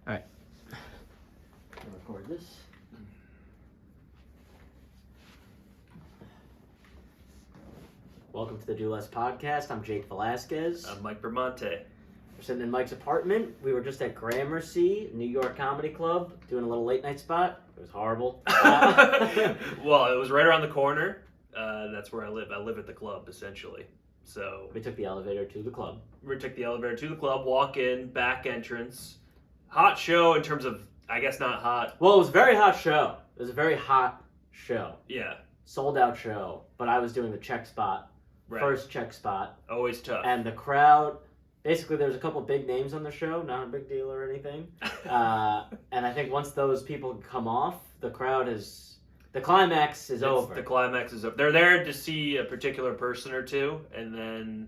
Alright. I'll record this. Welcome to the Do Less podcast. I'm Jake Velasquez. I'm Mike Bramante. We're sitting in Mike's apartment. We were just at Gramercy, New York Comedy Club, doing a little late night spot. It was horrible. Well, it was right around the corner. That's where I live. I live at the club, essentially. So We took the elevator to the club. we took the elevator to the club, walk in, back entrance. Hot show in terms of, I guess not hot. Well, it was a very hot show. It was a very hot show. Yeah, Sold out show. But I was doing the check spot. right. First check spot. Always tough. And the crowd, basically there's a couple big names on the show, not a big deal or anything. And I think once those people come off, the crowd is, the climax is over. The climax is up. They're there to see a particular person or two, and then,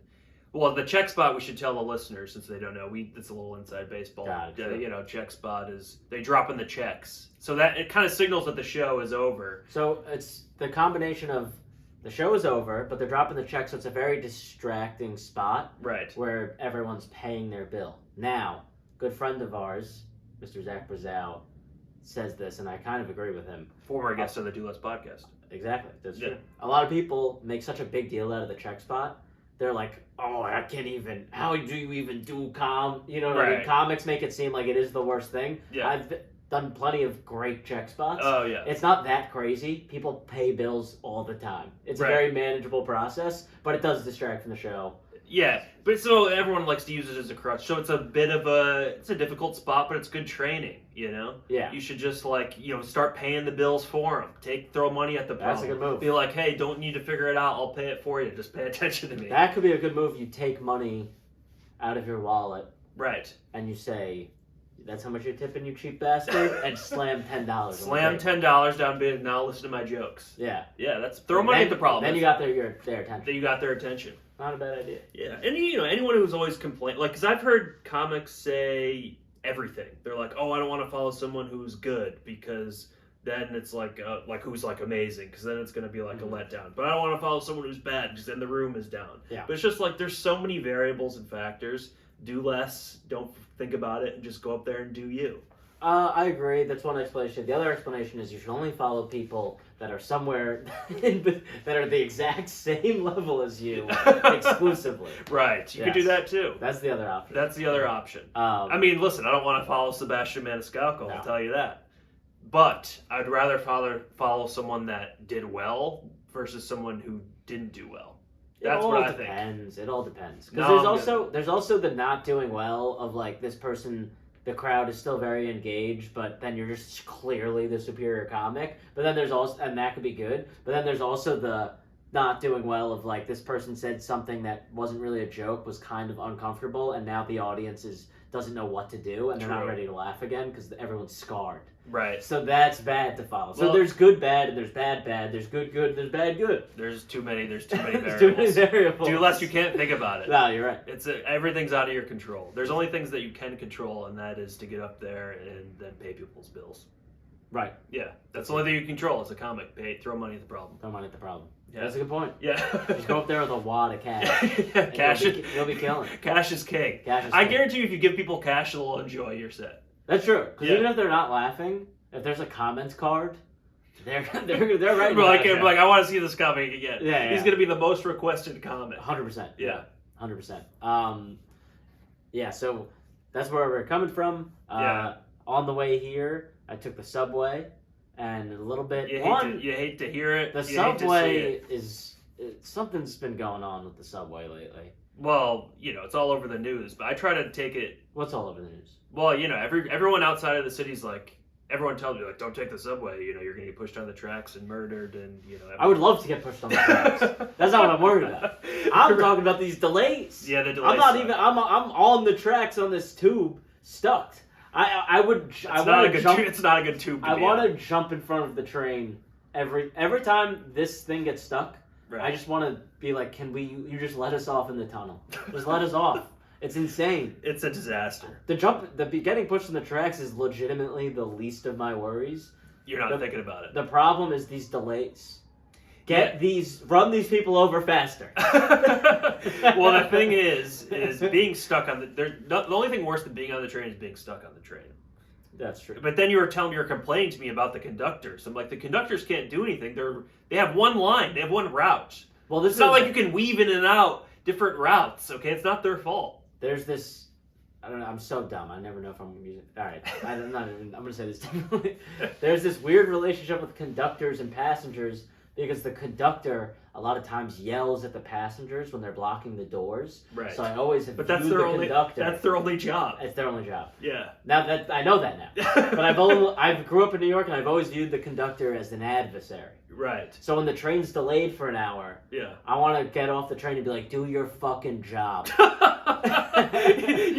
well, the check spot, we should tell the listeners since they don't know. It's a little inside baseball. Got it. Check spot is they drop in the checks, so that it kind of signals that the show is over. So it's the combination of the show is over, but they're dropping the check, so it's a very distracting spot Right. where everyone's paying their bill. Now, good friend of ours, Mr. Zach Brazow, says this, and I kind of agree with him. Former guest of the Do Less podcast. Exactly, that's Yeah. true. A lot of people make such a big deal out of the check spot. They're like, oh, I can't even, how do you even do you know what I mean? Right. Comics make it seem like it is the worst thing. Yeah. I've done plenty of great check spots. Oh yeah. It's not that crazy. People pay bills all the time. It's Right. a very manageable process, but it does distract from the show. Yeah, but so everyone likes to use it as a crutch. So it's a bit of it's a difficult spot, but it's good training. You know. Yeah. You should just start paying the bills for them. Throw money at the problem. That's a good move. Be like, hey, don't need to figure it out. I'll pay it for you. Just pay attention to me. That could be a good move. You take money out of your wallet Right. and you say, that's how much you're tipping, you cheap bastard, and slam $10. Slam $10 down bid. Now listen to my jokes. Yeah. Yeah, that's throw money at the problem. Then you got their attention. Then you got their attention. Not a bad idea. Yeah, and anyone who's always complained, because I've heard comics say everything. They're like, oh, I don't want to follow someone who's good because then it's like who's like amazing, because then it's going to be like Mhm. a letdown. But I don't want to follow someone who's bad because then the room is down. Yeah. But it's just like there's so many variables and factors. Do less. Don't think about it, and just go up there and do you. I agree. That's one explanation. The other explanation is you should only follow people that are somewhere that are the exact same level as you exclusively. Right. You could do Yes. that too. That's the other option. That's the other option. Um, I mean, listen, I don't want to follow Sebastian Maniscalco, No. I'll tell you that. But I'd rather follow someone that did well versus someone who didn't do well. That's what I think. Depends. It all depends. No, Because I'm there's also the not doing well of like this person. The crowd is still very engaged, but then you're just clearly the superior comic. But then there's also, and that could be good. But then there's also the not doing well of like this person said something that wasn't really a joke, was kind of uncomfortable, and now the audience doesn't know what to do, and they're not True. ready to laugh again because everyone's scarred. Right. So that's bad to follow. So Well- there's good, bad, and there's bad, bad. There's good, good, there's bad, good. There's too many There's variables. too many variables. Do less you can't think about it. No, you're right. Everything's out of your control. There's only things that you can control, and that is to get up there and then pay people's bills. Right. Yeah. That's the only thing you control as a comic. Throw money at the problem. Don't mind it the problem. Yeah. That's a good point. Yeah. Just go up there with a wad of cash. and Cash you'll be killing it. Cash is king. Cash is I king. guarantee you, if you give people cash, they'll enjoy your set. That's true. Because Yeah. even if they're not laughing, if there's a comments card, they're right. Like, I want to see this comic again. Yeah, He's yeah. gonna be the most requested comic. 100%. Yeah. 100%. Yeah. So that's where we're coming from. Yeah. On the way here, I took the subway, and a little bit. You hate to hear it. The you hate to see subway it. something's been going on with the subway lately. Well, it's all over the news, but I try to take it. What's all over the news? Well, everyone outside of the city's like, everyone tells me like, don't take the subway. You're gonna get pushed on the tracks and murdered, and I would love to get pushed on the tracks. That's not what I'm worried about. I'm talking about these delays. Yeah, the delays. I'm not suck. even. I'm on the tracks on this tube, stuck. I want to jump. It's not a good tube. I want to jump in front of the train every time this thing gets stuck. Right. I just want to be like, you just let us off in the tunnel? Just let us off. It's insane. It's a disaster. The getting pushed on the tracks is legitimately the least of my worries. You're not thinking about it. The problem is these delays. Run these people over faster. Well, the thing is being stuck on the only thing worse than being on the train is being stuck on the train. That's true. But then you were telling me you're complaining to me about the conductors. I'm like, the conductors can't do anything. They have one line. They have one route. Well, this It's is not like you can weave in and out different routes. Okay, it's not their fault. There's this. I don't know. I'm so dumb. I never know if I'm using. All right. I'm not even. I'm gonna say this differently. There's this weird relationship with conductors and passengers because the conductor a lot of times yells at the passengers when they're blocking the doors. Right. So I always have But that's viewed their the only. conductor. That's their only job. It's their only job. Yeah. Now that I know that now, but I grew up in New York and I've always viewed the conductor as an adversary. Right. So when the train's delayed for an hour, Yeah. I want to get off the train and be like, do your fucking job. you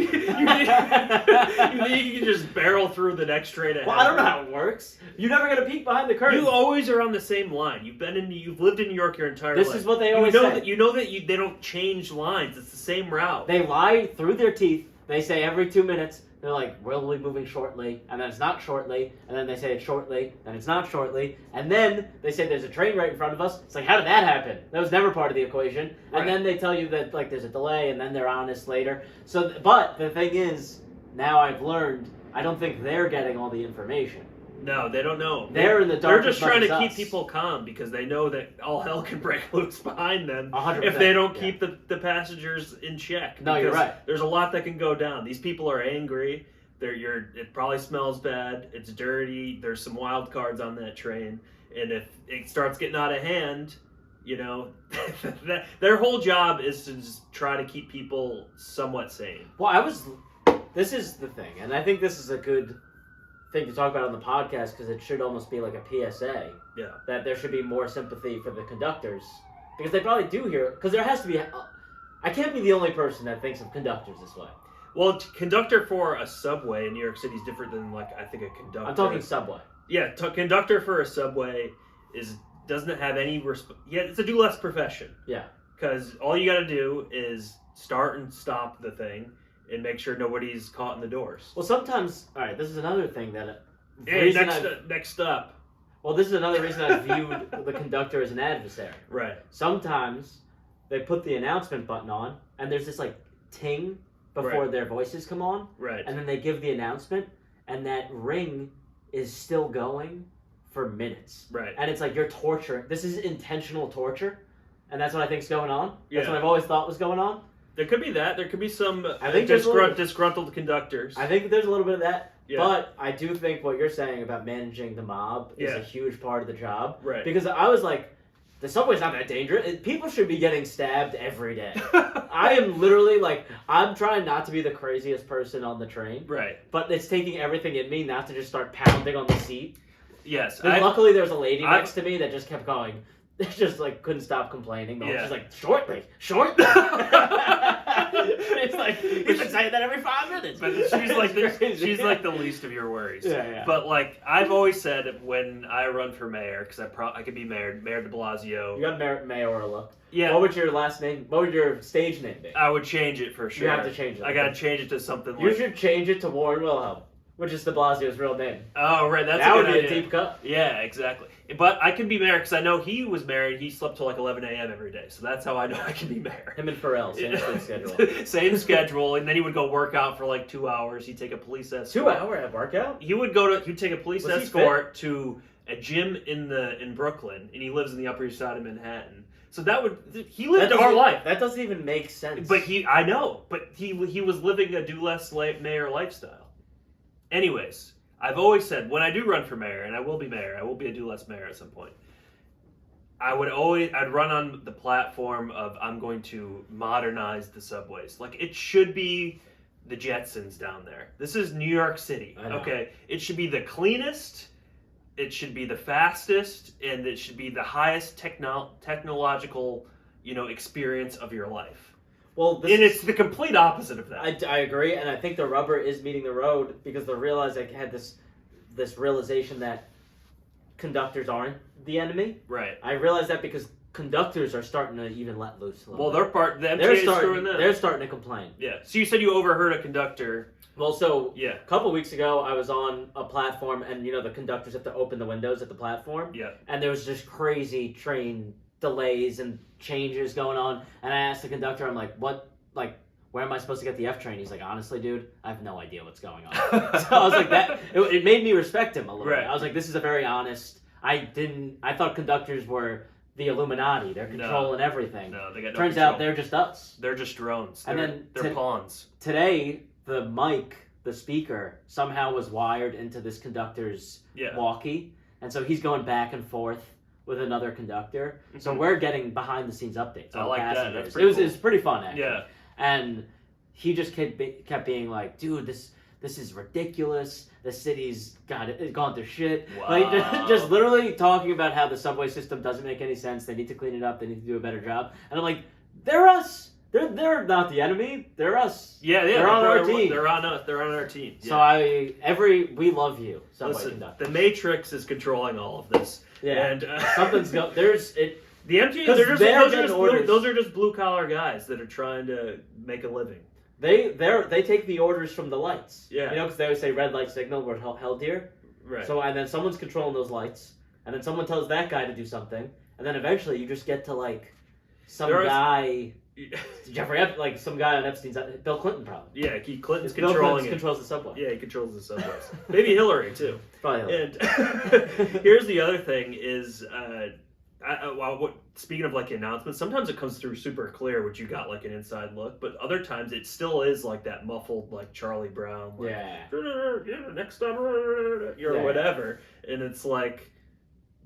can just barrel through the next train ahead. Well, I don't know how it works. You never get a peek behind the curtain. You always are on the same line. You've lived in New York your entire life. This is what they always say. You know that they don't change lines. It's the same route. They lie through their teeth. They say every 2 minutes, they're like, we'll be moving shortly, and then it's not shortly, and then they say it's shortly, then it's not shortly, and then they say there's a train right in front of us. It's like, how did that happen? That was never part of the equation. Right. And then they tell you that like there's a delay, and then they're honest later. So, but the thing is, now I've learned, I don't think they're getting all the information. No, they don't know. They're in the dark. They're just as much trying to as keep us. people calm because they know that all hell can break loose behind them 100%, if they don't yeah. keep the passengers in check. No, you're Because right. There's a lot that can go down. These people are angry. It probably smells bad. It's dirty. There's some wild cards on that train, and if it starts getting out of hand, you know, their whole job is to just try to keep people somewhat sane. Well, this is the thing, and I think this is a good thing to talk about on the podcast because it should almost be like a PSA. Yeah. That there should be more sympathy for the conductors because they probably do hear. Because there has to be. I can't be the only person that thinks of conductors this way. Well, conductor for a subway in New York City is different than I think a conductor. I'm talking subway. Yeah, conductor for a subway doesn't have any Yeah, it's a do less profession. Yeah. Because all you got to do is start and stop the thing and make sure nobody's caught in the doors. Well, sometimes. All right. This is another thing that. Hey, next up. Well, this is another reason I viewed the conductor as an adversary. Right. Sometimes they put the announcement button on, and there's this like ting before their voices come on. Right. And then they give the announcement, and that ring is still going for minutes. Right. And it's like you're torturing. This is intentional torture, and that's what I think's going on. That's Yeah. what I've always thought was going on. There could be that. There could be some I think there's disgruntled conductors. I think there's a little bit of that. Yeah. But I do think what you're saying about managing the mob is Yeah. a huge part of the job. Right. Because I was like, the subway's not that dangerous. People should be getting stabbed every day. I am literally like, I'm trying not to be the craziest person on the train. Right. But it's taking everything in me not to just start pounding on the seat. Yes. Luckily, there's a lady next to me that just kept going. Just like couldn't stop complaining. But Yeah. she's like, shortly. It's like, you've been saying that every 5 minutes. But she's like Crazy. she's like the least of your worries. Yeah. But like I've always said when I run for mayor, because I could be Mayor De Blasio. You got mayoral look. Yeah. What would your last name? What would your stage name be? I would change it for sure. You have to change it. I gotta change it to something You like. should change it to Warren Wilhelm, which is De Blasio's real name. Oh right, that's that a would good be idea. a deep cut. Yeah, exactly. But I can be mayor because I know he was married. He slept till like 11 a.m. every day, so that's how I know I can be mayor. Him and Pharrell, same schedule. Same schedule, and then he would go work out for like 2 hours. He'd take a police escort. 2 hour at workout? He'd take a police Was he escort to a gym in Brooklyn, and he lives in the Upper East Side of Manhattan. So he lived our life. That doesn't even make sense. But I know, but he was living a do less mayor lifestyle. Anyways, I've always said when I do run for mayor, and I will be mayor, I will be a do less mayor at some point. I'd run on the platform of I'm going to modernize the subways. Like it should be the Jetsons down there. This is New York City. I know. Okay, it should be the cleanest, it should be the fastest, and it should be the highest technological, experience of your life. Well, And it's the complete opposite of that. I agree, and I think the rubber is meeting the road because they realized they had this realization that conductors aren't the enemy. Right. I realized that because conductors are starting to even let loose a little Well, bit. the MTA is screwing them. They're starting to complain. Yeah. So you said you overheard a conductor. Well, so Yeah. a couple weeks ago, I was on a platform, and the conductors have to open the windows at the platform. Yeah. And there was just crazy train delays and changes going on. And I asked the conductor, I'm like, where am I supposed to get the F train? He's like, honestly, dude, I have no idea what's going on. So I was like, it made me respect him a little bit. I was like, this is a very honest. I thought conductors were the Illuminati. They're controlling everything. No, they got no Turns control. out they're just us. They're just drones. They're pawns. Today, the mic, the speaker, somehow was wired into this conductor's walkie. And so he's going back and forth with another conductor. Mm-hmm. So we're getting behind the scenes updates. I like that. That's It was pretty fun, actually. Yeah. And he just kept being like, dude, this is ridiculous. The city's gone to shit. Wow. Like, just literally talking about how the subway system doesn't make any sense. They need to clean it up. They need to do a better job. And I'm like, they're us. They're not the enemy. They're us. Yeah. They're on our team. They're on us. They're on our team. Yeah. So we love you, subway conductors. The Matrix is controlling all of this. Yeah. And something's going. There's it. The MTA. Those are just blue collar guys that are trying to make a living. They take the orders from the lights. Yeah. You know, because they always say red light signal, we're held here. Right. So and then someone's controlling those lights, and then someone tells that guy to do something, and then eventually you just get to like some guy. Like some guy on Epstein's, Bill Clinton probably. Yeah, Clinton's Bill controlling Clinton controls the subway. Yeah, he controls the subways. Maybe Hillary too. Probably Hillary. And here's the other thing: is speaking of like announcements, sometimes it comes through super clear, which you got like an inside look, but other times it still is like that muffled, like Charlie Brown, like, next time, whatever, and it's like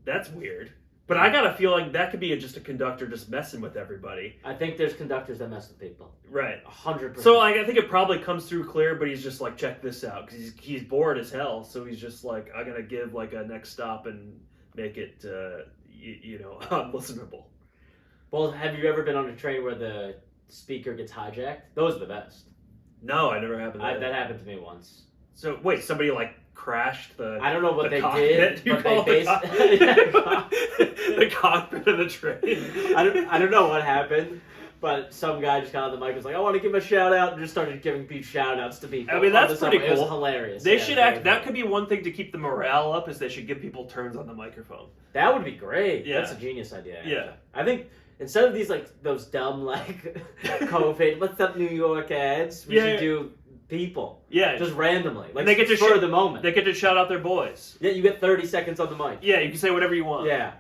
that's weird. But I got a feeling that could be just a conductor just messing with everybody. I think there's conductors that mess with people. Right. 100%. So I think it probably comes through clear, but he's just like, check this out. Because he's bored as hell. So he's just like, I'm going to give like a next stop and make it, unlistenable. Well, have you ever been on a train where the speaker gets hijacked? Those are the best. No, I never happened to that. That happened to me once. So, wait, somebody like crashed the I don't know what they cockpit? did, but the cockpit of the train. I don't know what happened, but some guy just got on the mic and was like, I want to give a shout out, and just started giving shout outs to people. I mean, that's pretty cool. It was hilarious. They should that could be one thing to keep the morale up, is they should give people turns on the microphone. That would be great. Yeah. That's a genius idea. Actually. Yeah. I think instead of these like those dumb like COVID, what's up New York ads, we should do people. Yeah. Just randomly. Like they get to for the moment. They get to shout out their boys. Yeah, you get 30 seconds on the mic. Yeah, you can say whatever you want. Yeah.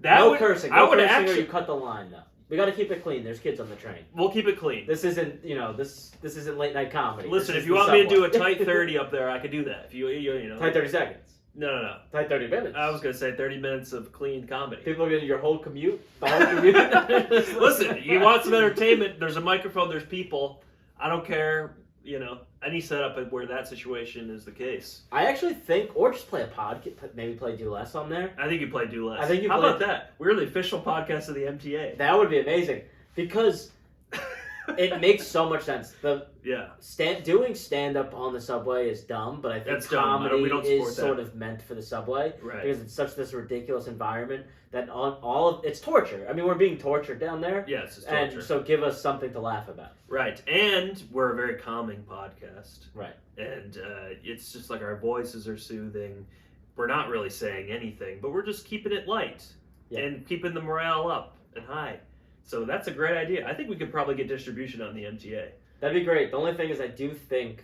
No cursing. I would cursing or you cut the line though. We got to keep it clean. There's kids on the train. We'll keep it clean. This isn't, this isn't late night comedy. Listen, if you want me to do a tight 30 up there, I could do that. If you know. Tight 30 seconds. No. Tight 30 minutes. I was going to say 30 minutes of clean comedy. People are getting your whole commute. The whole commute. Listen, you want some entertainment, there's a microphone, there's people. I don't care, any setup where that situation is the case. I actually think, or just play a podcast, maybe play Do Less on there. I think you play Do Less. I think How about that? We're the official podcast of the MTA. That would be amazing because it makes so much sense. Doing stand up on the subway is dumb, but I think comedy is sort of meant for the subway, right? Because it's such this ridiculous environment that it's torture. I mean, we're being tortured down there. Yes, it's torture. And so give us something to laugh about. Right, and we're a very calming podcast. Right, and it's just like our voices are soothing. We're not really saying anything, but we're just keeping it light and keeping the morale up and high. So that's a great idea. I think we could probably get distribution on the MTA. That'd be great. The only thing is I do think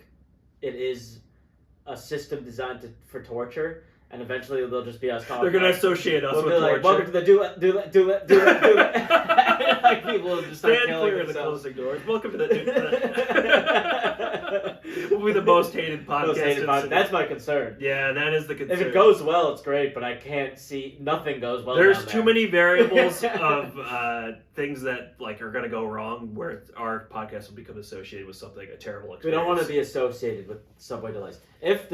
it is a system designed for torture, and eventually they'll just be us talking. They're going to associate us with torture. Like, welcome to the do it. Like people will just start Stand clear of the closing doors. Welcome to the we'll be the most hated podcast. That's my concern. Yeah, that is the concern. If it goes well, it's great, but I can't see nothing goes well. There's too many variables of things that like are going to go wrong where our podcast will become associated with something, a terrible experience. We don't want to be associated with subway delays. If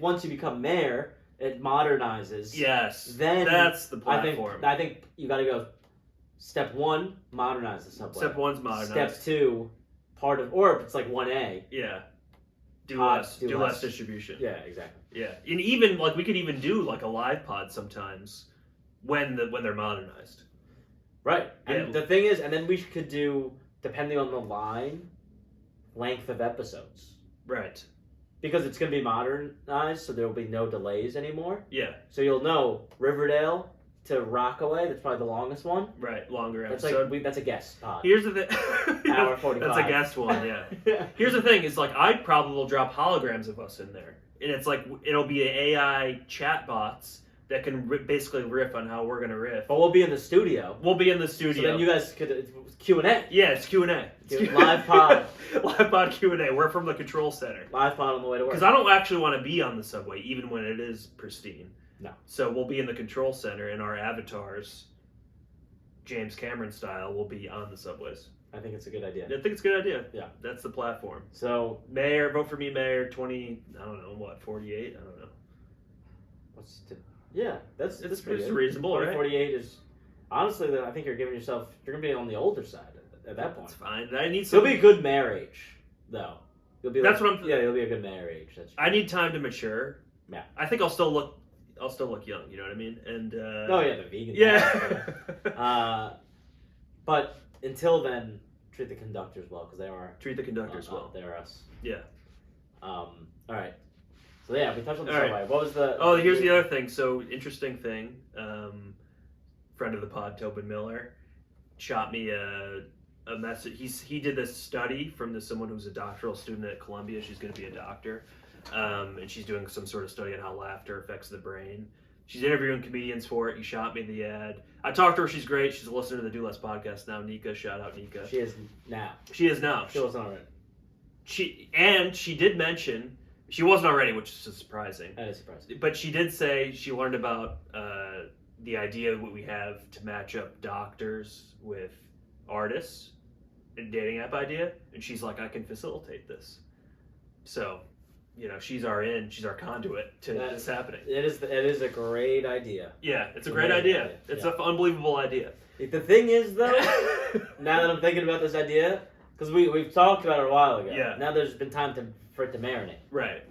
once you become mayor, it modernizes. Yes, then that's the platform. I think you got to go. Step 1, modernize the subway. Step 1's modernize. Step 2, or it's like 1A. Yeah. Do less distribution. Yeah, exactly. Yeah, and even like we could even do like a live pod sometimes when they're modernized. Right, and the thing is, and then we could do, depending on the line, length of episodes. Right. Because it's going to be modernized, so there will be no delays anymore. Yeah. So you'll know Riverdale, to Rockaway. That's probably the longest one. Right, longer That's episode. that's a guest pod. Here's the thing. Hour 45. That's a guest one, yeah. Here's the thing: is like I probably will drop holograms of us in there, and it's like it'll be AI chat bots that can basically riff on how we're gonna riff. But we'll be in the studio. We'll be in the So studio. then you guys could Q&A. Yeah, it's Q&A. Live pod. Live pod Q&A. We're from the control center. Live pod on the way to work. Because I don't actually want to be on the subway, even when it is pristine. No. So we'll be in the control center, and our avatars, James Cameron style, will be on the subways. I think it's a good idea. I think it's a good idea. Yeah. That's the platform. So Mayor, vote for me, Mayor, 20, I don't know, what, 48? I don't know. yeah, that's pretty good. reasonable, right? 48 is honestly. I think you're giving yourself. You're gonna be on the older side at that point. That's fine. I need You'll some. be a good mayor age, though. You'll be. That's what I'm. Yeah, you'll be a good mayor age. That's true. I need time to mature. Yeah. I think I'll still look young. You know what I mean? And Oh yeah, the vegan. yeah. But until then, treat the conductors well because they are. Treat the conductors well. They're us. Yeah. All right. So yeah, we touched on the All right. subway. What was the? Oh, here's the other thing. So interesting thing. Friend of the pod, Tobin Miller, shot me a message. He did this study from someone who's a doctoral student at Columbia. She's going to be a doctor, and she's doing some sort of study on how laughter affects the brain. She's interviewing comedians for it. He shot me the ad. I talked to her. She's great. She's a listener to the Do Less podcast now. Nika, shout out Nika. She is now. She is now. She wasn't already. She did mention she wasn't already, which is surprising. That is surprising. But she did say she learned about the idea that we have to match up doctors with artists, a dating app idea, and she's like, I can facilitate this. So, she's our conduit to this happening. It is a great idea. Yeah, it's a great idea. It's an unbelievable idea. The thing is, though, now that I'm thinking about this idea, because we've talked about it a while ago. Yeah. Now there's been time for it to marinate. Right.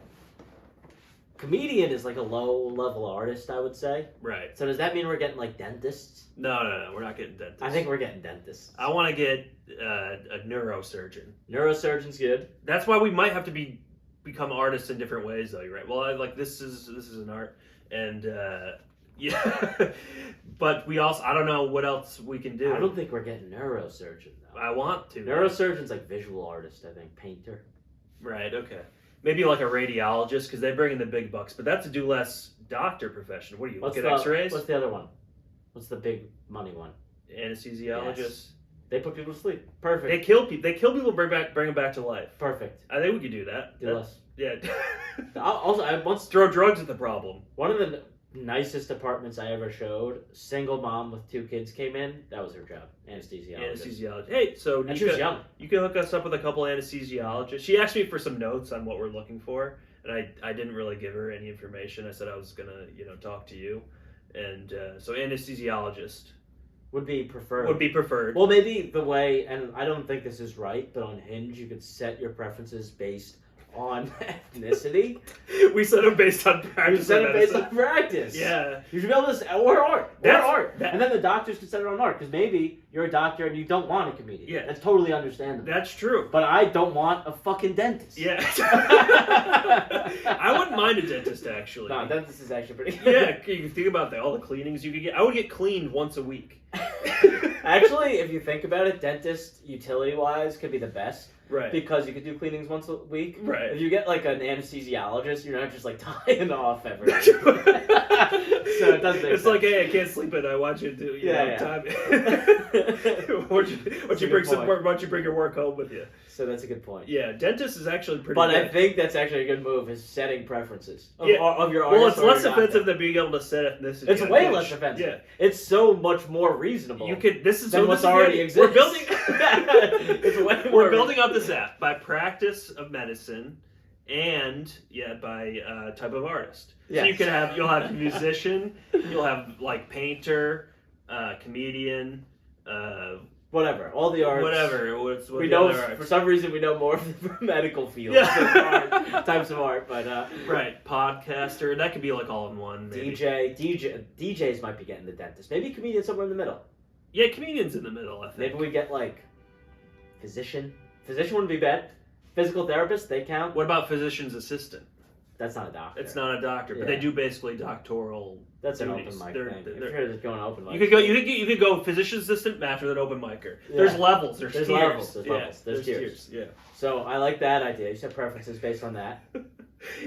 Comedian is like a low-level artist, I would say. Right. So does that mean we're getting like dentists? No, we're not getting dentists. I think we're getting dentists. I want to get a neurosurgeon. Neurosurgeon's good. That's why we might have to become artists in different ways, though. You're right. Well, this is an art, and yeah. But we also, I don't know what else we can do. I don't think we're getting neurosurgeon though. I want to. Neurosurgeon's like visual artist, I think, painter. Right. Okay. Maybe like a radiologist because they bring in the big bucks, but that's a do less doctor profession. What do you look at X-rays? What's the other one? What's the big money one? Anesthesiologist. Yes. They put people to sleep. Perfect. They kill people. They kill people. Bring them back to life. Perfect. I think we could do that. Do less. Yeah. Also, I once throw drugs at the problem. One of the nicest apartments I ever showed. Single mom with 2 kids came in. That was her job. Anesthesiologist. Hey, so and she was young. You can hook us up with a couple anesthesiologists. She asked me for some notes on what we're looking for, and I didn't really give her any information. I said I was gonna talk to you, and so anesthesiologist would be preferred. Well, maybe the way, and I don't think this is right, but on Hinge you could set your preferences based on ethnicity. We set them based on practice. You set it based on practice. Yeah. You should be able to or art. And then the doctors can set it on art, because maybe you're a doctor and you don't want a comedian. Yeah. That's totally understandable. That's true. But I don't want a fucking dentist. Yeah. I wouldn't mind a dentist, actually. No, dentist is actually pretty good. Yeah, you think about all the cleanings you could get. I would get cleaned once a week. Actually, if you think about it, dentist, utility-wise, could be the best. Right. Because you could do cleanings once a week. Right. If you get like an anesthesiologist, you're not just like tying off everything. So it doesn't make It's sense. Like, hey, I can't sleep, and I want you to do time. Why don't you bring your work home with you? So that's a good point. Yeah, dentist is actually pretty But good. I think that's actually a good move, is setting preferences of your artist. Well, it's less offensive than being able to set ethnicity. It's way less offensive. Yeah. It's so much more reasonable. Than what's already exists. We're building. We're building up this app by practice of medicine, and by type of artist. Yes. So you'll have musician, you'll have like painter, comedian, whatever, all the arts. Whatever. We know for some reason we know more of the medical field than types of art, but right, podcaster. That could be like all in one. Maybe. DJs might be getting the dentist. Maybe comedian somewhere in the middle. Yeah, comedians in the middle. I think. Maybe we get like physician. Physician wouldn't be bad. Physical therapist, they count. What about physician's assistant? that's not a doctor. It's not a doctor, but Yeah. they do basically doctoral. That's an duties. open mic They're- thing. they're- If you're just going open mic, You could go physician assistant, match with an open micer. Yeah. There's levels. There's There's tiers. levels, there's Yeah, levels, there's tiers. Yeah. So I like that idea. You said preferences based on that.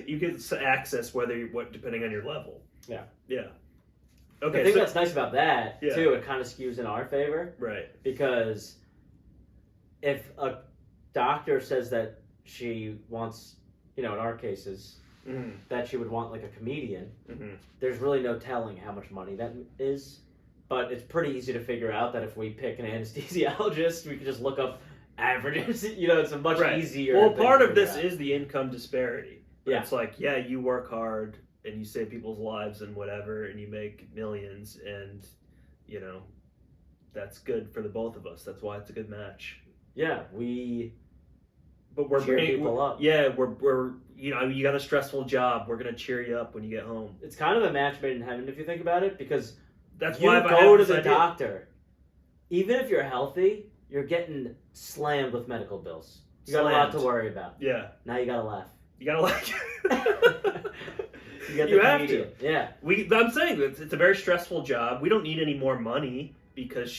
You get access depending on your level. Yeah. Yeah. The Okay. thing So, that's nice about that Yeah. too, it kind of skews in our favor right. because if a doctor says that she wants, in our cases, Mm-hmm. that she would want like a comedian, Mm-hmm. there's really no telling how much money that is. But it's pretty easy to figure out that if we pick an anesthesiologist, we can just look up averages. It's a much Right. easier. Well, thing part to of this figure out. is the income disparity. Yeah. It's like, yeah, you work hard and you save people's lives and whatever, and you make millions, and that's good for the both of us. That's why it's a good match. Yeah, we But we're cheer bringing people up. Yeah, we're you got a stressful job. We're gonna cheer you up when you get home. It's kind of a match made in heaven if you think about it, because That's you why I go have to this the idea. doctor. Even if you're healthy, you're getting slammed with medical bills. You got a lot to Slammed. worry about. Yeah, Now you gotta laugh. you gotta like. You, get You the have comedian. Yeah. I'm saying it's a very stressful job. We don't need any more money because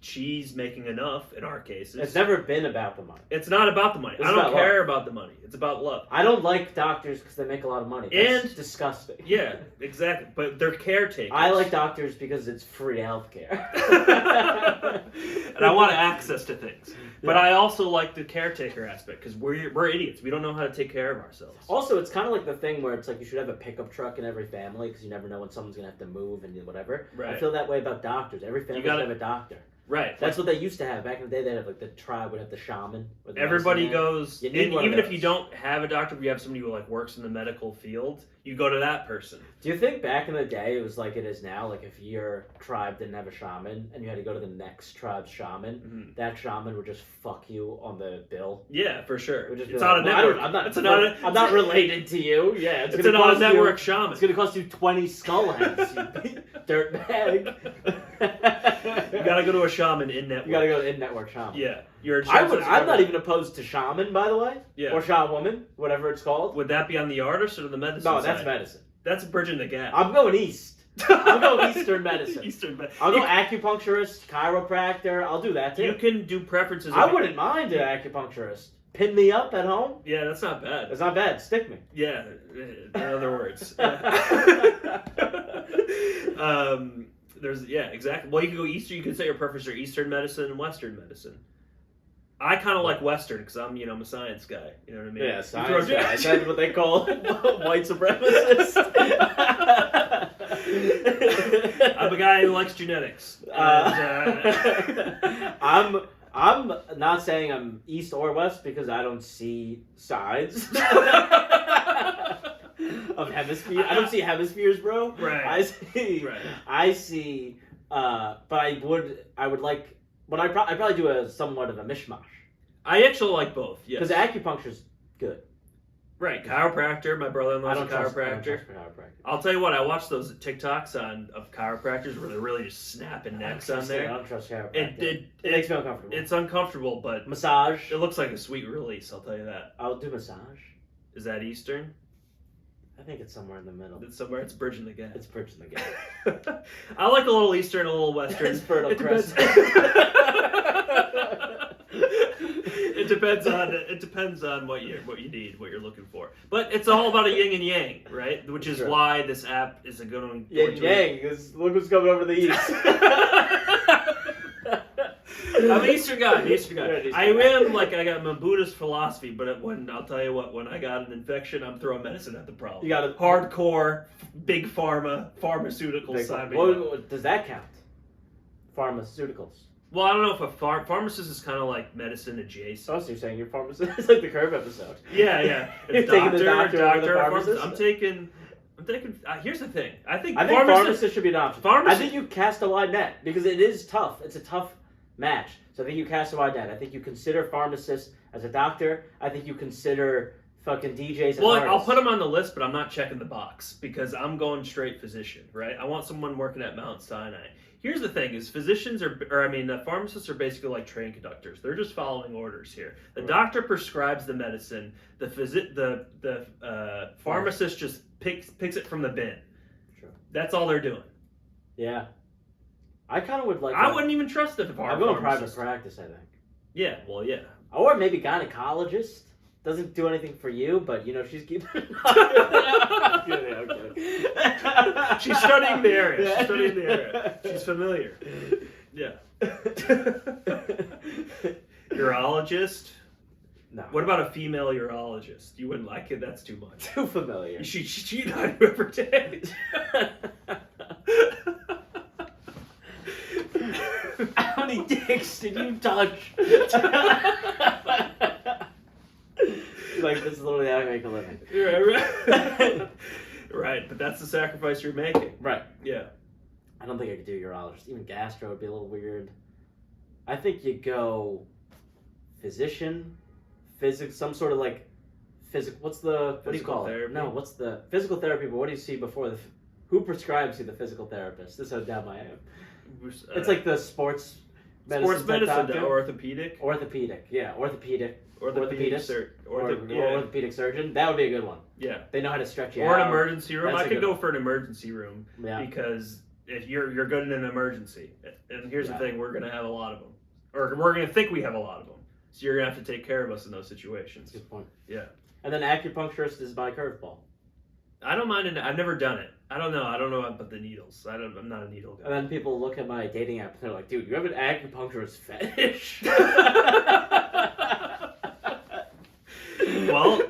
she's making enough in our cases. It's never been about the money. It's not about the money. It's I don't about care about the money. It's about love. I don't like doctors because they make a lot of money. That's And- disgusting. Yeah, exactly. But they're caretakers. I like doctors because it's free healthcare. And I want access to things. But Yeah. I also like the caretaker aspect because we're idiots. We don't know how to take care of ourselves. Also, it's kind of like the thing where it's like you should have a pickup truck in every family because you never know when someone's gonna have to move and whatever. I Right. feel that way about doctors. Every family gotta- should have a doctor. Right. That's what they used to have back in the day. They'd have like the tribe would have the shaman. With the Everybody medicine man. goes, You and need one of even if you those. don't have a doctor, but you have somebody who like works in the medical field, you go to that person. Do you think back in the day it was like it is now? Like if your tribe didn't have a shaman and you had to go to the next tribe's shaman, Mhm. that shaman would just fuck you on the bill. Yeah, for It sure. would just be It's like, on a "Well, network. I'm not. It's not. I'm not related to you. Yeah, It's gonna an cost on-network you, shaman. It's gonna cost you 20 skull heads, you dirtbag. You gotta go to a shaman in network. You gotta go to in-network shaman. Yeah, your I insurance would. doesn't I'm cover not it. even opposed to shaman, by the way, Yeah. or shaman, whatever it's called. Would that be on the artist or the medicine? No, that's side? medicine. That's bridging the gap. I'm going east. I'll go Eastern medicine. Eastern medicine. I'll go acupuncturist, chiropractor. I'll do that too. You can do preferences. I wouldn't mind an acupuncturist. Pin me up at home. Yeah, that's not bad. It's not bad. Stick me. Yeah, in other words. Exactly. Well, you can go Eastern. You could say your preferences are Eastern medicine and Western medicine. I kind of like Western because I'm a science guy. You know what I mean? Yeah, You science throw- guys. That's what they call white supremacists. I'm a guy who likes genetics. I'm not saying I'm east or west because I don't see sides of hemisphere. I don't see hemispheres, bro. Right. I Right. see. But I would like. But I'd probably do a somewhat of a mishmash I actually like both. Yes. because acupuncture's good. Right. Chiropractor. My I brother-in-law's a don't trust chiropractor. chiropractor. I'll tell you what. I watched those TikToks of chiropractors where they're really just snapping necks on I there. don't trust chiropractor. It makes me uncomfortable. It's uncomfortable, but Massage. it looks like a sweet release. I'll tell you that. I'll do massage. Is that Eastern? I think it's somewhere in the middle. It's somewhere. It's bridging the gap. It's bridging the gap. I like a little Eastern, a little Western. It's Fertile It depends. It depends on what you need, what you're looking for. But it's all about a yin and yang, right? Which is Sure. why this app is going to Yin yang. Look what's coming over the east. I'm an Eastern guy. I'm an Eastern guy. You're an Eastern I guy. am I got my Buddhist philosophy, but I'll tell you what, when I got an infection, I'm throwing medicine at the problem. You got a Hardcore, big pharmaceutical side. What does that count? Pharmaceuticals. Well, I don't know if a pharmacist is kind of like medicine adjacent. So you're saying you're pharmacist? It's like the Curb episode. Yeah. You're It's taking the doctor, doctor over the pharmacist. pharmacist? I'm taking. Here's the thing. I think I think pharmacist should be an option. Pharmacist- I think you cast a wide net because it is tough. It's a tough match. So I think you cast a wide net. I think you consider pharmacist as a doctor. I think you consider fucking DJs and Well, artists. I'll put them on the list, but I'm not checking the box because I'm going straight physician, right? I want someone working at Mount Sinai. Here's the thing: is pharmacists are basically like train conductors. They're just following orders here. The Right. doctor prescribes the medicine. The pharmacist just picks it from the bin. Sure. That's all they're doing. Yeah. I kind of would like. I wouldn't even trust it if I I'm were a going private pharmacist. practice, I think. Yeah, well, yeah. Or maybe gynecologist. Doesn't do anything for you, but she's keeping. I'm kidding. She's studying the area. She's studying the area. She's familiar. Yeah. Urologist? No. What about a female urologist? You wouldn't like it? That's too much. Too familiar. She cheated on you every day. How many dicks did you touch? Like, this is literally how I make a living. Right. Right, but that's the sacrifice you're making. Right. Yeah. I don't think I could do urologist. Even gastro would be a little weird. I think you go physician, some sort of like physical. What do you Physical call therapy? it? No, what's the physical therapy? But what do you see before who prescribes you the physical therapist? This is how dumb I am. It's like the sports medicine type doctor. Orthopedic. Orthopedic, yeah, orthopedic. Orthopedic. Orthopedic surgeon. That would be a good one. Yeah. They know how to stretch you Or out. an emergency room. That's I a could good go one. for an emergency room Yeah. because if you're good in an emergency, and here's Yeah. the thing, we're gonna have a lot of them, or we're gonna think we have a lot of them. So you're gonna have to take care of us in those situations. Good point. Yeah. And then acupuncturist is my curveball. I don't mind it. I've never done it. I don't know. I don't know about the needles. I'm not a needle guy. And then people look at my dating app and they're like, dude, you have an acupuncturist fetish. Well,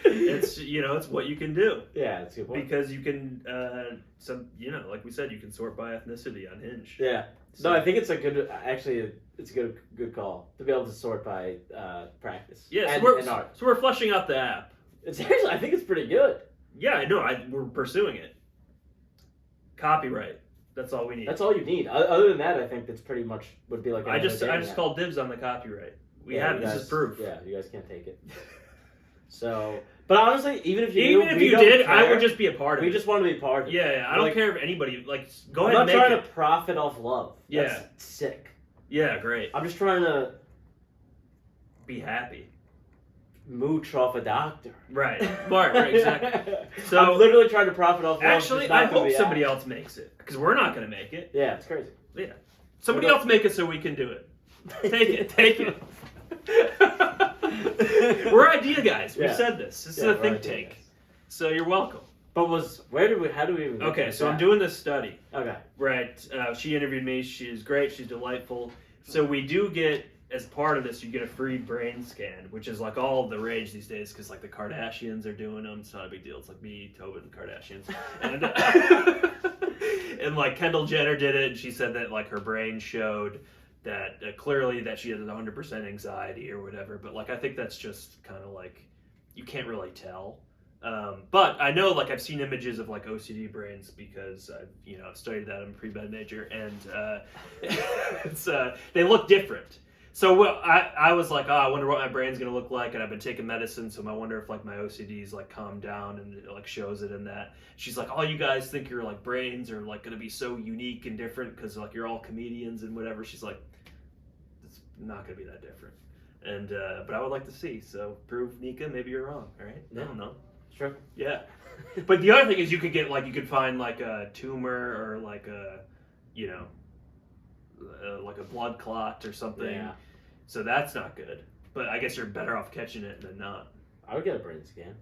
it's it's what you can do yeah, that's a good point. because you can like we said, you can sort by ethnicity on Hinge. Yeah. So- No, I think it's a good call to be able to sort by practice. Yeah, and, so and art. we're fleshing out the app. It's actually, I think it's pretty good. Yeah, I know. We're pursuing it. Copyright. That's all we need. That's all you need. Other than that, I think that's pretty much would be like. I just dating app. called dibs on the copyright. We Yeah, have you this guys- is proof. Yeah, you guys can't take it. So, but honestly, even if you Even do, if we you don't did, I care. would just be a part of We it. just want to be part of it. Yeah, I don't Like, care if anybody go I'm ahead and not make trying it. to profit off love. That's Yeah. sick. Yeah, great. I'm just trying to Be happy. mooch off a doctor. Right. Right, exactly. So- I'm literally trying to profit off love. Actually, just not I gonna hope be somebody out. else makes it because we're not going to make it. Yeah, it's crazy. Somebody What else make it so we can do it. Take it. Take it. We're idea guys. We Yeah. said this. This Yeah, is a we're think idea tank. guys. So you're welcome. But how do we even? get Okay, to so I'm that? doing this study. Okay. Right. She interviewed me. She's great. She's delightful. So we do get, as part of this, you get a free brain scan, which is like all the rage these days because like the Kardashians are doing them. It's not a big deal. It's like me, Tobin, Kardashians. And, and like Kendall Jenner did it, and she said that like her brain showed that clearly that she has 100% anxiety or whatever. But like I think that's just kind of like you can't really tell. But I know, like, I've seen images of like OCD brains because I've studied that. I'm a pre-med major, and they look different. So I was like, I wonder what my brain's gonna look like, and I've been taking medicine, so I wonder if like my OCD's like calmed down, and it like shows it in that. She's like, all you guys think your like brains are like gonna be so unique and different because like you're all comedians and whatever. She's like, it's not gonna be that different. And but I would like to see. So prove, Nika, maybe you're wrong. All right, I don't know. Sure. Yeah, but the other thing is you could find like a tumor or like a, like a blood clot or something. Yeah. So that's not good. But I guess you're better off catching it than not. I would get a brain scan.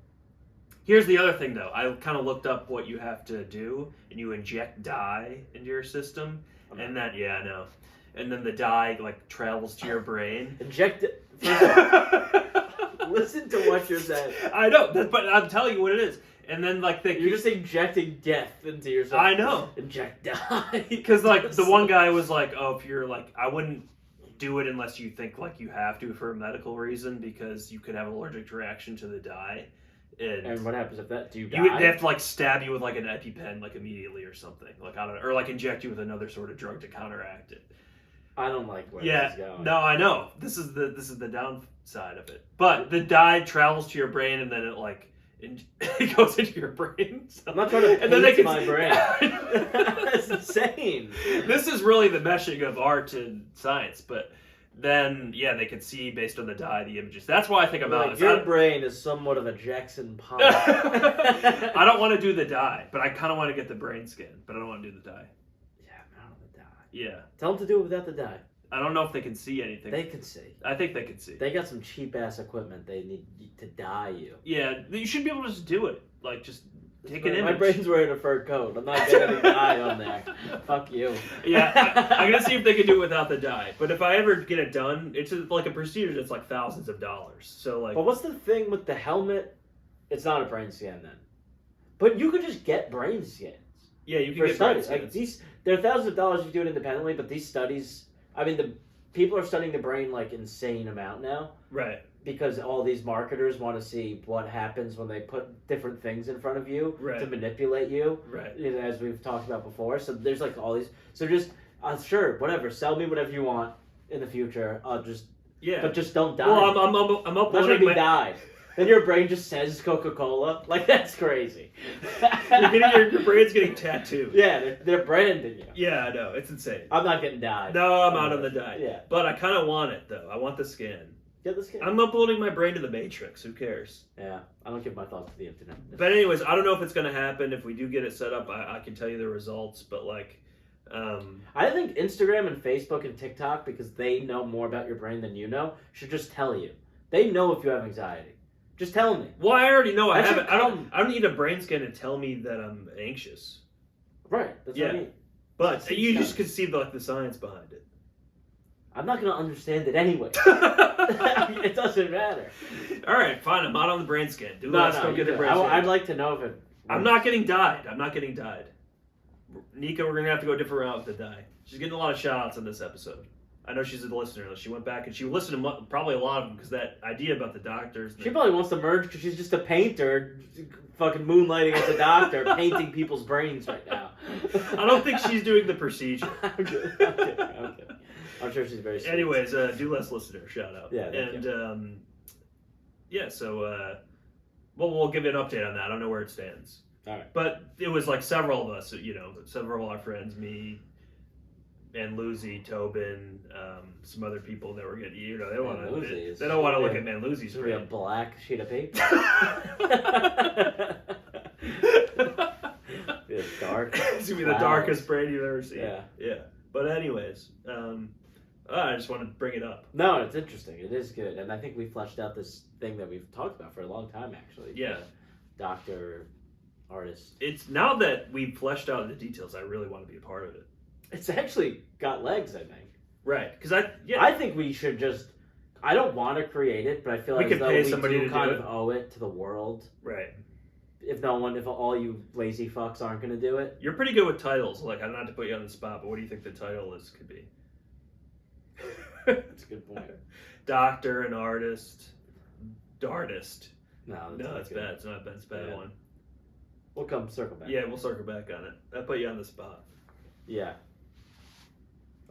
Here's the other thing though. I kind of looked up what you have to do, and you inject dye into your system, and that I know. And then the dye like travels to your brain. Inject it. Listen to what you're saying. I know, but I'm telling you what it is. And then like You're just injecting death into yourself. I know. Inject dye. Because like the one guy was like, oh, if you're like, I wouldn't do it unless you think like you have to for a medical reason because you could have an allergic reaction to the dye. And what happens if that? Do you They die? have to like stab you with like an EpiPen like immediately or something, like I don't know, or like inject you with another sort of drug to counteract it. I don't like where this Yeah, is going. no, I know. This is the downside of it. But the dye travels to your brain, and then it goes into your brain. So, I'm not trying to and then they paint can my brain. That's insane. This is really the meshing of art and science, but then they can see based on the dye the images. That's why I think I'm out. Like, your brain is somewhat of a Jackson Pollock. I don't want to do the dye, but I kind of want to get the brain scan, but I don't want to do the dye. Yeah, not on the dye. Yeah. Tell them to do it without the dye. I don't know if they can see anything. They can see. I think they can see. They got some cheap ass equipment they need to dye you. Yeah, you should be able to just do it. Like, just take an image. My brain's wearing a fur coat. I'm not getting any dye on there. Fuck you. Yeah, I'm gonna see if they can do it without the dye. But if I ever get it done, it's like a procedure that's like thousands of dollars. So like, But what's the thing with the helmet? It's not a brain scan then. But you could just get brain scans. yeah, you can For get studies. brain Like scans. there are thousands of dollars if you do it independently, but these studies, I mean, the people are studying the brain like insane amount now Right. because all these marketers want to see what happens when they put different things in front of you Right. to manipulate you, Right. as we've talked about before. So there's like all these. So just sure, whatever, sell me whatever you want in the future. I'll just, Yeah. but just don't die. Well, I'm not trying to uploading be my. died. Then your brain just says Coca-Cola. Like, that's crazy. Your brain's getting tattooed. Yeah, they're branding you. Yeah, I know. It's insane. I'm not getting died. No, I'm out on the dye. Yeah. But I kind of want it though. I want the scan. Get this kid. I'm uploading my brain to the Matrix. Who cares? Yeah, I don't give my thoughts to the internet. But anyways, I don't know if it's gonna happen. If we do get it set up, I can tell you the results. But like, I think Instagram and Facebook and TikTok, because they know more about your brain than you know, should just tell you. They know if you have anxiety. Just tell me. well, I already know I That have should it. I don't need a brain scan to tell me that I'm anxious. Right. That's what I Yeah. mean. But See, you yeah. just can see the science behind it. I'm not gonna understand it anyway. It doesn't matter. All right, fine. I'm out on the brain scan. Let's go you get the do. brain scan. I'd like to know if it. I'm not getting dyed. Nika, we're gonna have to go a different route with the dye. She's getting a lot of shout outs in this episode. I know she's a listener. She went back and she listened to probably a lot of them because that idea about the doctors. She probably wants to merge because she's just a painter, fucking moonlighting as a doctor, painting people's brains right now. I don't think she's doing the procedure. I'm kidding. I'm sure she's very sweet. Anyways, do less listener shout out. Yeah, thank and so we'll give you an update on that. I don't know where it stands. All right. But it was like several of us, several of our friends, me and Lucy, Tobin, some other people that were getting, they don't want Manluzzi to. They don't want to look at Manluzzi's It's gonna be a brain. black sheet of paper. It's dark. It's gonna be the darkest brain you've ever seen. Yeah. Yeah. But anyways, I just wanted to bring it up. No, it's interesting. It is good, and I think we fleshed out this thing that we've talked about for a long time, actually. Yeah. The doctor, artist. It's now that we've fleshed out the details, I really want to be a part of it. It's actually got legs, I think. Right. Because I think we should just. I don't want to create it, but I feel We like could pay we somebody do to kind do of it. owe it to the world. Right. If all you lazy fucks aren't going to do it. You're pretty good with titles. Like, I'm not to put you on the spot, but what do you think the title could be? That's a good point. Doctor, an artist, dartist. No, No, not it's good. bad. It's not bad. It's a bad Yeah. one. We'll come circle back. Yeah, we'll circle back on it. I put you on the spot. Yeah.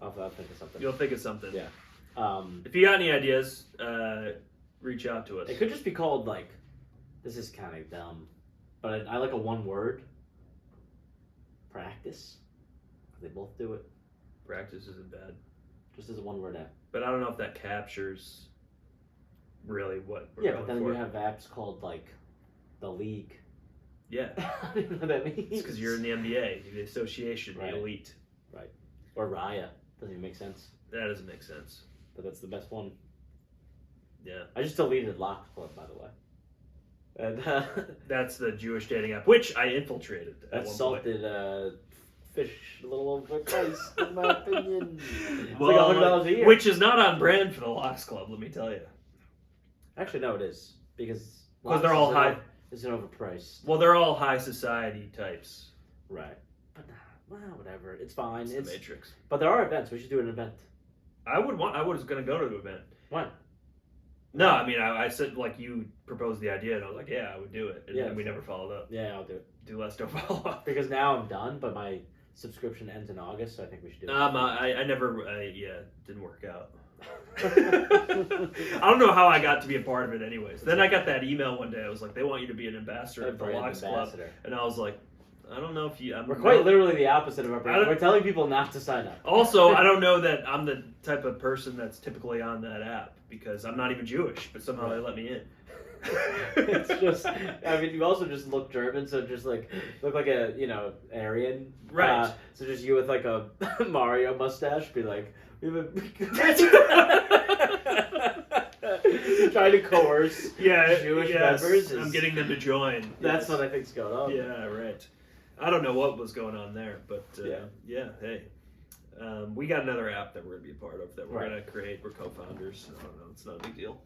I'll think of something. You'll think of something. Yeah. If you got any ideas, reach out to us. It could just be called like. This is kind of dumb, but I like a one word. Practice. They both do it. Practice isn't bad. Just as a one word app. But I don't know if that captures really what we're Yeah, going but then for. you have apps called like the League. Yeah. I don't know what that means. It's because you're in the NBA, the association, Right. the elite. Or Raya. Doesn't even make sense. That doesn't make sense. But that's the best one. Yeah. I just deleted Lock Club, by the way. And That's the Jewish dating app, which I infiltrated at that one point. salted fish a little overpriced, in my opinion. It's Well, like $100 a year. which is not on brand for the Locks Club, let me tell you. Actually, no, it is because They're all high. It's an overpriced. Well, they're all high society types. Right. But well, whatever. It's fine. It's It's the Matrix. but there are events. We should do an event. I was going to go to the event. When? No, I mean, I said, like, you proposed the idea, and I was like, yeah, I would do it. And Yeah, then we sure. never followed up. Yeah, I'll do it Do less, don't follow up. because now I'm done. But my subscription ends in August, so I think we should do it. I never, didn't work out. I don't know how I got to be a part of it anyways. Then I got that email one day. I was like, they want you to be an ambassador of the Locks Club. And I was like, I don't know if you... We're quite literally the opposite of our brand. We're telling people not to sign up. Also, I don't know that I'm the type of person that's typically on that app because I'm not even Jewish, but somehow they let me in. It's just, I mean, you also just look German, so just like, look like a, Aryan. Right. So just you with like a Mario mustache, be like, trying to coerce Jewish members. I'm getting them to join. That's what I think's going on. Yeah, right. I don't know what was going on there, but hey. We got another app that we're going to be a part of that we're going to create. We're co-founders. I don't know. It's not a big deal.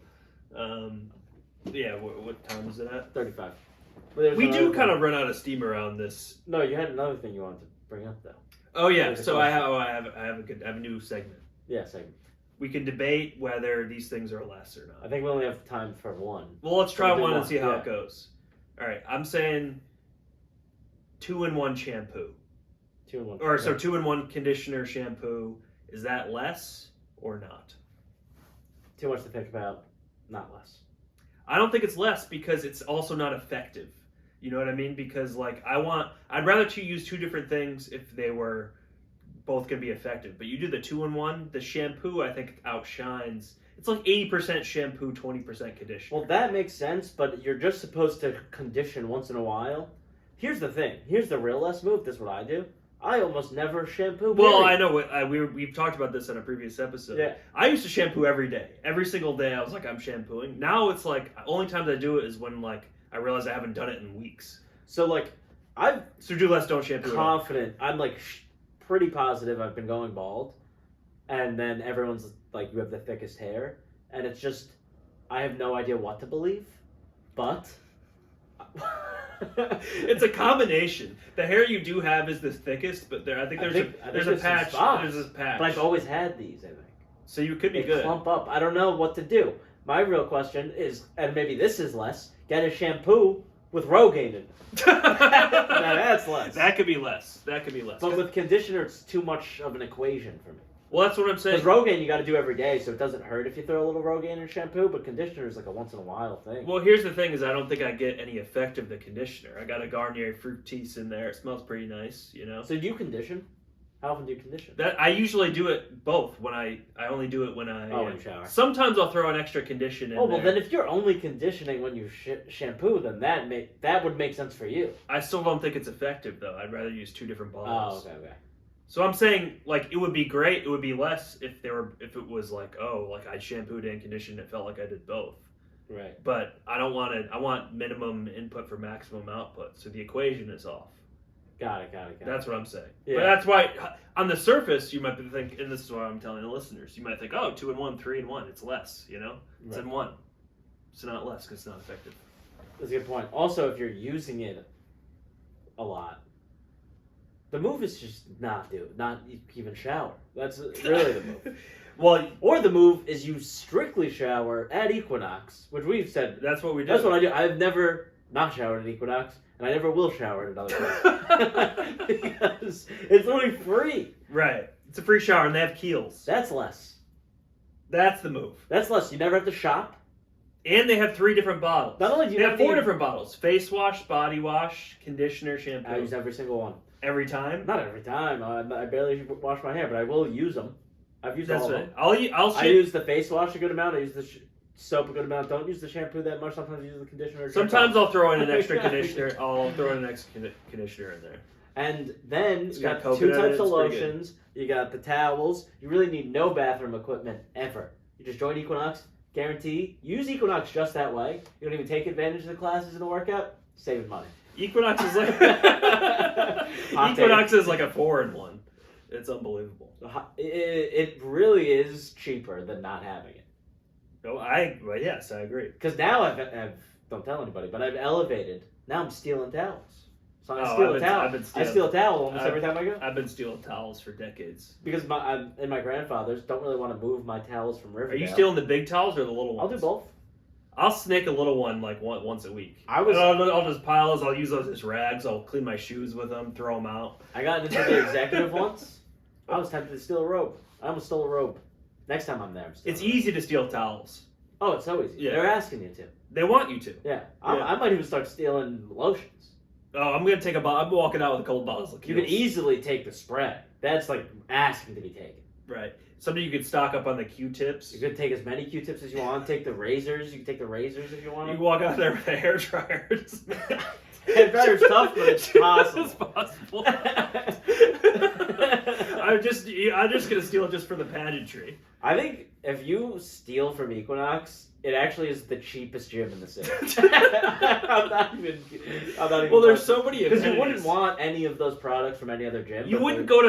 What time is it at? 35. We do kind of run out of steam around this. No, you had another thing you wanted to bring up, though. Oh, yeah. So I have a new segment. Yeah, segment. We can debate whether these things are less or not. I think we only have time for one. Well, let's try one and see how it goes. All right. I'm saying 2-in-1 shampoo. 2-in-1. Or so 2-in-1 conditioner, shampoo. Is that less or not? Too much to think about. Not less. I don't think it's less because it's also not effective. You know what I mean? Because I'd rather use two different things if they were both going to be effective. But you do the 2-in-1, the shampoo I think outshines. It's like 80% shampoo, 20% conditioner. Well, that makes sense, but you're just supposed to condition once in a while. Here's the thing. Here's the real less move. This is what I do. I almost never shampoo. Well, I know. We've talked about this in a previous episode. Yeah. I used to shampoo every day. Every single day I was like, I'm shampooing. Now it's like, only times I do it is when I realize I haven't done it in weeks. So do less, don't shampoo. Confident. I'm pretty positive I've been going bald. And then everyone's like, you have the thickest hair. And it's just, I have no idea what to believe. But... It's a combination. The hair you do have is the thickest, but I think there's a patch. There's this patch. But I've always had these, I think. So you could be good. Clump up. I don't know what to do. My real question is, and maybe this is less, get a shampoo with Rogaine in it. Now that's less. That could be less. But with conditioner, it's too much of an equation for me. Well, that's what I'm saying. Because Rogaine you got to do every day, so it doesn't hurt if you throw a little Rogaine in shampoo, but conditioner is like a once-in-a-while thing. Well, here's the thing is I don't think I get any effect of the conditioner. I got a Garnier Fructis in there. It smells pretty nice, So do you condition? How often do you condition? I usually do it both. I only do it when I... when you shower. Sometimes I'll throw an extra condition in there. Then if you're only conditioning when you shampoo, then that would make sense for you. I still don't think it's effective, though. I'd rather use two different bottles. Oh, okay. So I'm saying, it would be great. It would be less if it was I shampooed and conditioned. It felt like I did both. Right. But I don't want it. I want minimum input for maximum output. So the equation is off. Got it. That's what I'm saying. Yeah. But that's why, on the surface, you might think, and this is what I'm telling the listeners, you might think, 2-in-1, 3-in-1, it's less, It's in one. It's not less because it's not effective. That's a good point. Also, if you're using it a lot, the move is just not even shower. That's really the move. Well, or the move is you strictly shower at Equinox, which we've said. That's what we do. That's what I do. I've never not showered at Equinox, and I never will shower at another place. Because it's only free. Right. It's a free shower, and they have Kiehl's. That's less. That's the move. That's less. You never have to shop. And they have 3 different bottles. Not only do you they have 4 different bottles. Face wash, body wash, conditioner, shampoo. I use every single one. Every time? Not every time. I barely wash my hair, but I will use them. I've used all of them. I use the face wash a good amount. I use the soap a good amount. Don't use the shampoo that much. Sometimes I use the conditioner. Sometimes I'll throw in an extra conditioner. I'll throw in an extra conditioner in there. And then you got 2 types of lotions. You got the towels. You really need no bathroom equipment ever. You just join Equinox. Guarantee. Use Equinox just that way. You don't even take advantage of the classes in the workout. Saving money. Equinox is like Equinox is like a 4-in-1. It's unbelievable. It really is cheaper than not having it. No, yes, I agree. Because now I've don't tell anybody, but I've elevated. Now I'm stealing towels. So I steal a towel. I steal a towel almost every time I go. I've been stealing towels for decades. Because my grandfathers don't really want to move my towels from Riverdale. Are you stealing the big towels or the little ones? I'll do both. I'll snake a little one like once a week. I was- I'll just pile those. I'll use those as rags. I'll clean my shoes with them, throw them out. I got into the executive once. I was tempted to steal a robe. I almost stole a robe. Next time I'm there, I'm stealing It's a robe. easy to steal towels. Oh, it's so easy. Yeah. They're asking you to. They want you to. Yeah. Yeah. I might even start stealing lotions. Oh, I'm gonna take a bottle. I'm walking out with a cold bottle of You can Kiehl's. easily take the spread. That's like asking to be taken. Right. Something you could stock up on the Q-tips. You could take as many Q-tips as you want. Take the razors. You can take the razors if you You want can them. walk out there with a hair dryer. Hairdryer's tough, but it's possible. It's possible. I'm just gonna steal it just for the pageantry. I think if you steal from Equinox, it actually is the cheapest gym in the city. I'm not even. Well, there's so many because you amenities. wouldn't want any of those products from any other gym. You but wouldn't go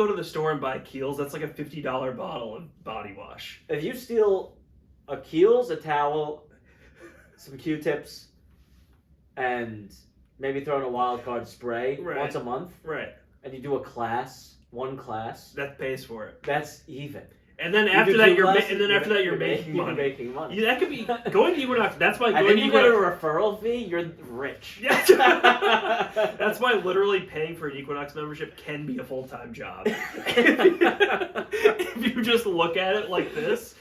to the store and buy Kiehl's. That's like a $50 bottle of body wash. If you steal a Kiehl's, a towel, some Q-tips, and maybe throw in a wild card spray Right. once a month, Right. and you do one class, That pays for it. that's even. And then You after do that, two you're classes, you're making you're money. making money. Yeah, that could be going to Equinox. That's why I going think to you get a Equinox. referral fee. You're rich. Yeah. That's why literally paying for an Equinox membership can be a full-time job. If you just look at it like this,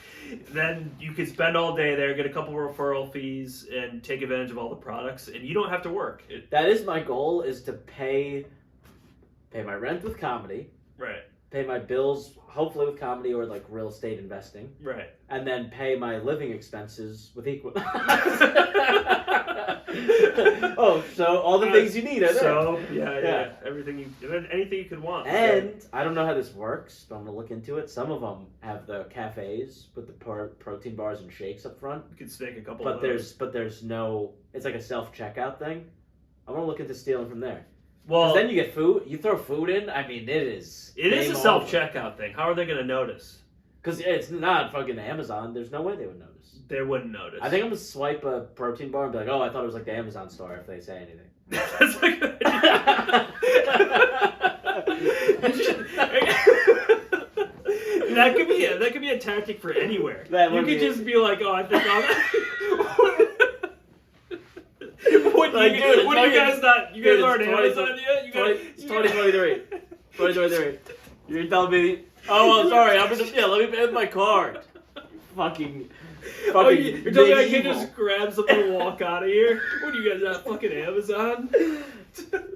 then you could spend all day there, get a couple referral fees, and take advantage of all the products, and you don't have to work. That is my goal: is to pay my rent with comedy, Right, pay my bills hopefully with comedy or like real estate investing, right. and then pay my living expenses with Equinox. Oh, so all the things you need are there. So yeah, Yeah. anything you could want. And I don't know how this works, but I'm gonna look into it. Some of them have the cafes with the protein bars and shakes up front, You could stake a couple. but of those. there's no. It's like a self checkout thing. I want to look into stealing from there. Well, Because then you get food. You throw food in. I mean, it is. it is game a over. self-checkout thing. How are they going to notice? Because it's not fucking Amazon. There's no way they would notice. They wouldn't notice. I think I'm gonna swipe a protein bar and be like, "Oh, I thought it was like the Amazon store." If they say anything. That's a good that could be a tactic for anywhere. That You would could be- just be like, "Oh, I think I'm." What, Like, you, dude, it's what are you fucking- guys not? You guys dude, aren't it's 20 Amazon yet? You guys, It's 2023. 2023. You're telling me? Oh, I'm sorry. I'm just let me pay with my card. Fucking. Oh, you're telling me I can medieval. just grab something and walk out of here? What are you guys not fucking Amazon?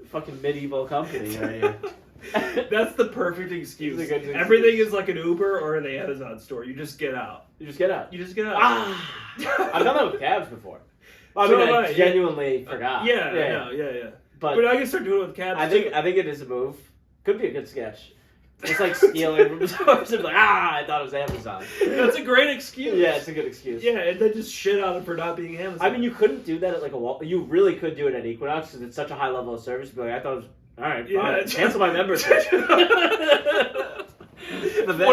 Fucking medieval company right here. That's the perfect excuse. It's a good excuse. Everything is like an Uber or an Amazon store. You just get out. You just get out. You just get out. Ah, I've done that with cabs before. I So mean, have I I, yeah. genuinely forgot. Yeah, yeah. But But I can start doing it with cabs. I too. think it is a move. Could be a good sketch. It's like stealing from stores. It's like, I thought it was Amazon. That's a great excuse. Yeah, it's a good excuse. Yeah, and then just shit on it for not being Amazon. I mean, you couldn't do that at like a wall. You really could do it at Equinox because it's such a high level of service. But like, I thought it was all right. Yeah. Fine. Cancel my membership. what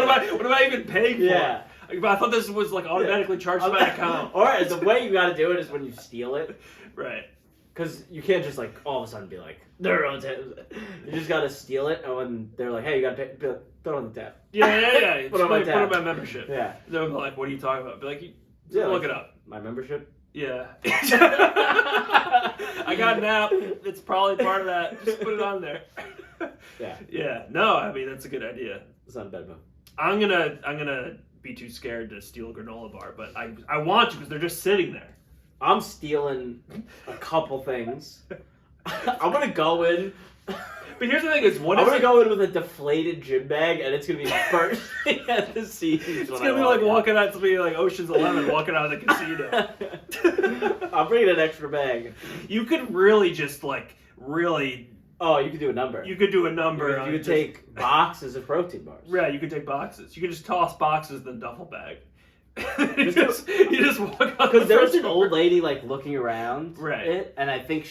am I even paying for? Yeah. But I thought this was like automatically charged to my account. Or the way you got to do it is when you steal it, Right. because you can't just like all of a sudden be like, "They're on tap." You just got to steal it, and when they're like, "Hey, you got to pay," be like, throw it on the tab. Yeah. Put on my Put tab. on my membership. Yeah. They're like, what are you talking about? Be like, Yeah, look like, it up. My membership. Yeah. I got an app. It's probably part of that. Just put it on there. Yeah. Yeah. No, I mean that's a good idea. It's not a bad move. I'm gonna be too scared to steal a granola bar, but I want to because they're just sitting there. I'm stealing a couple things. I'm gonna go in. But here's the thing: is what I'm if gonna go in with a deflated gym bag, and it's gonna be first thing at the scenes. it's gonna be like walking out? It's gonna be like Ocean's 11 walking out of the casino. I'm bringing an extra bag. You could really just really. Oh, you could do a number. You could do a number. You on could just- take boxes of protein bars. Yeah, you could take boxes. You could just toss boxes in the duffel bag. you Just just walk out. Because there was an old lady like looking around Right. it, and I think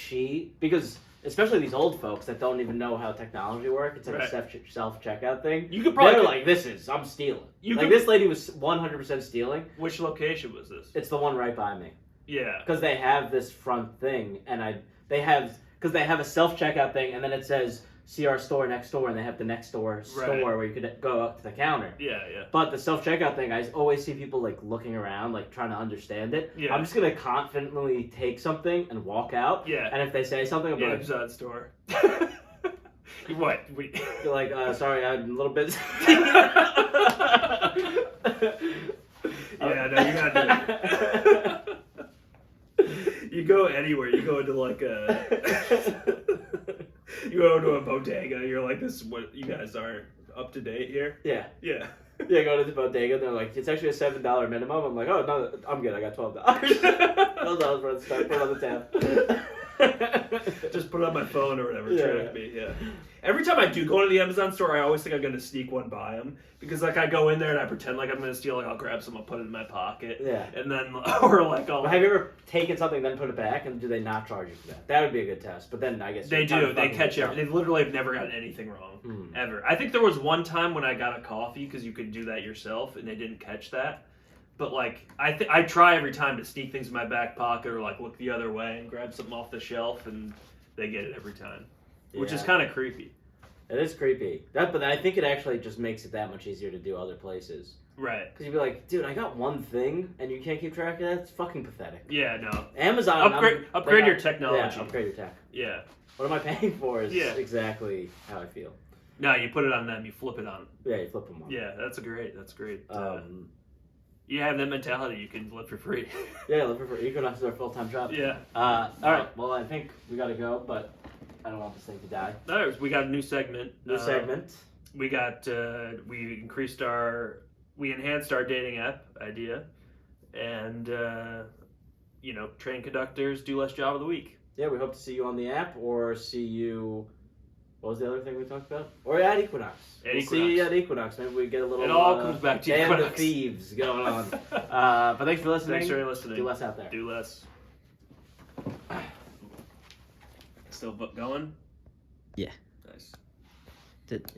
because especially these old folks that don't even know how technology works, it's like Right. a self checkout thing. You could probably. They're like, I'm stealing. You Like could- this lady was 100% stealing. Which location was this? It's the one right by me. Yeah. Because they have this front thing, and they have a self checkout thing, and then it says see our store next door, and they have the next door Right. where you could go up to the counter. Yeah, yeah. But the self-checkout thing, I always see people like looking around, like trying to understand it. Yeah. I'm just gonna confidently take something and walk out. Yeah. And if they say something, I'm like, Amazon store. What? We... like, sorry, I'm a little busy. Yeah, no, you gotta do it. You go anywhere. You go into like a. You go into a bodega. You're like, this is what you guys aren't up to date here. Yeah. Yeah. Yeah, go to the bodega, they're like, it's actually a $7 minimum. I'm like, oh, no, I'm good. I got $12. $12 for the start, put it on the tab. Just put it on my phone or whatever. Yeah. Track me. Yeah. Every time I do go to the Amazon store, I always think I'm gonna sneak one by them because like I go in there and I pretend like I'm gonna steal. Like I'll grab some, I'll put it in my pocket. Yeah. And then or like I'll. Well, have you ever taken something then put it back, and do they not charge you for that? That would be a good test. But then I guess They you're kind do. of They fucking catch yourself. everything. They literally have never gotten anything wrong. Ever. I think there was one time when I got a coffee because you could do that yourself and they didn't catch that. But like I try every time to sneak things in my back pocket or like look the other way and grab something off the shelf and they get it every time, which is Yeah. kind of creepy. It is creepy. But I think it actually just makes it that much easier to do other places. Right. Because you'd be like, dude, I got one thing, and you can't keep track of that? It's fucking pathetic. Yeah. No. Amazon. Upgrade your technology. Yeah, upgrade your tech. Yeah. What am I paying for is Yeah. exactly how I feel. No, you put it on them. You flip it on. Yeah, you flip them on. Yeah, that's great. That's great. Um, You have that mentality. You can live for free. yeah, looking for Equinox is our full-time job. Yeah. All right. Well, I think we got to go, but I don't want this thing to die. We got a new segment. New segment. We got we enhanced our dating app idea, and train conductors do less job of the week. Yeah, we hope to see you on the app or see you. What was the other thing we talked about? Or at Equinox. See you at Equinox. Maybe we get a little. It all comes back to Band Equinox. of Thieves going on. But thanks for listening. Thanks for listening. Do less out there. Do less. Still going? Yeah. Nice.